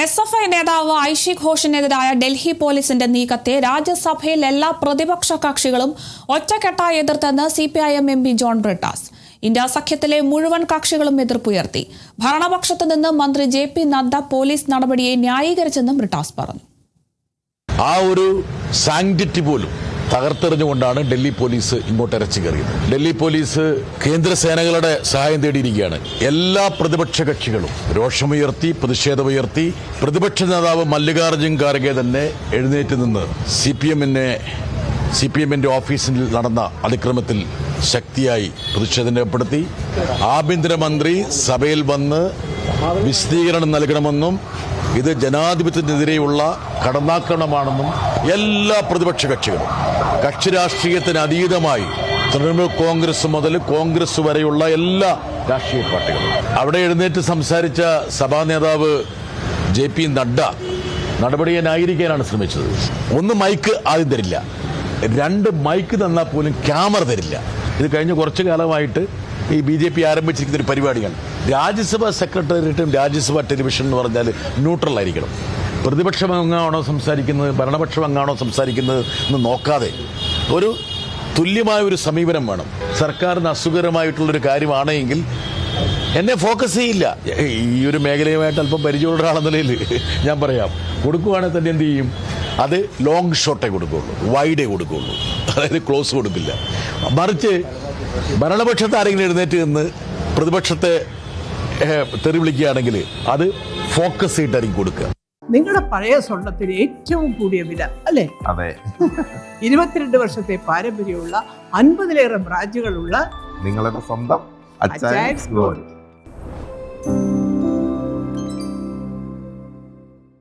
SFI നേതാവ് ഐഷി ഘോഷിനെതിരായ ഡൽഹി പോലീസിന്റെ നീക്കത്തെ രാജ്യസഭയിൽ എല്ലാ പ്രതിപക്ഷ കക്ഷികളും ഒറ്റക്കെട്ടായി എതിർത്തെന്ന് CPIM MP John Brittas. India സഖ്യത്തിലെ മുഴുവൻ കക്ഷികളും എതിർപ്പുയർത്തി. ഭരണപക്ഷത്തു നിന്ന് മന്ത്രി JP നദ്ദ പോലീസ് നടപടിയെ ന്യായീകരിച്ചെന്നും ബ്രിട്ടാസ് പറഞ്ഞു. ആ ഒരു സാങ്ക്ടിറ്റി പോലും തകർത്തെറിഞ്ഞുകൊണ്ടാണ് ഡൽഹി പോലീസ് ഇങ്ങോട്ട് ഇറച്ചി കയറിയത്. ഡൽഹി പോലീസ് കേന്ദ്ര സേനകളുടെ സഹായം തേടിയിരിക്കുകയാണ്. എല്ലാ പ്രതിപക്ഷ കക്ഷികളും രോഷമുയർത്തി, പ്രതിഷേധമുയർത്തി. പ്രതിപക്ഷ നേതാവ് മല്ലികാർജ്ജുൻ ഖാർഗെ തന്നെ എഴുന്നേറ്റ് നിന്ന് CPM-ന്റെ ഓഫീസിൽ നടന്ന അതിക്രമത്തിൽ ശക്തിയായി പ്രതിഷേധം രേഖപ്പെടുത്തി. ആഭ്യന്തരമന്ത്രി സഭയിൽ വന്ന് വിശദീകരണം നൽകണമെന്നും ഇത് ജനാധിപത്യത്തിനെതിരെയുള്ള കടന്നാക്രമണമാണെന്നും എല്ലാ പ്രതിപക്ഷ കക്ഷികളും കക്ഷി രാഷ്ട്രീയത്തിന് അതീതമായി തൃണമൂൽ കോൺഗ്രസ് മുതൽ കോൺഗ്രസ് വരെയുള്ള എല്ലാ രാഷ്ട്രീയ പാർട്ടികളും അവിടെ എഴുന്നേറ്റ് സംസാരിച്ച സഭാ നേതാവ് JP നഡ്ഡ നടപടിയെ ന്യായീകരിക്കാനാണ് ശ്രമിച്ചത്. ഒന്ന്, മൈക്ക് ആദ്യം തരില്ല. 2, മൈക്ക് തന്നാൽ പോലും ക്യാമറ തരില്ല. ഇത് കഴിഞ്ഞ കുറച്ചു കാലമായിട്ട് ഈ BJP ആരംഭിച്ചിരിക്കുന്ന ഒരു പരിപാടിയാണ്. രാജ്യസഭാ സെക്രട്ടേറിയറ്റും രാജ്യസഭാ ടെലിവിഷൻ എന്ന് പറഞ്ഞാൽ ന്യൂട്രൽ ആയിരിക്കണം. പ്രതിപക്ഷം എങ്ങാണോ സംസാരിക്കുന്നത്, ഭരണപക്ഷം എങ്ങാണോ സംസാരിക്കുന്നത് എന്ന് നോക്കാതെ ഒരു തുല്യമായ ഒരു സമീപനം വേണം. സർക്കാരിന് അസുഖകരമായിട്ടുള്ളൊരു കാര്യമാണെങ്കിൽ എന്നെ ഫോക്കസ് ചെയ്യില്ല. ഈ ഒരു മേഖലയുമായിട്ട് അല്പം പരിചയമുള്ള ഒരാളെന്ന നിലയിൽ ഞാൻ പറയാം, കൊടുക്കുവാണെങ്കിൽ തന്നെ എന്ത് ചെയ്യും, അത് ലോങ് ഷോട്ടേ കൊടുക്കുകയുള്ളൂ, വൈഡേ കൊടുക്കുകയുള്ളൂ, അതായത് ക്ലോസ് കൊടുക്കില്ല. മറിച്ച് ഭരണപക്ഷത്ത് ആരെങ്കിലും എഴുന്നേറ്റ് നിന്ന് പ്രതിപക്ഷത്തെ തെറി വിളിക്കുകയാണെങ്കിൽ അത് ഫോക്കസ് ചെയ്തിട്ടായിരിക്കും കൊടുക്കുക. നിങ്ങളുടെ പഴയ സ്വർണത്തിന് ഏറ്റവും കൂടിയ വില അല്ലേ? അതെ. 22 വർഷത്തെ പാരമ്പര്യമുള്ള 50-ലേറെ ബ്രാഞ്ചുകളുള്ള നിങ്ങളുടെ സ്വന്തം അച്ചയൻസ് ഗോൾഡ്.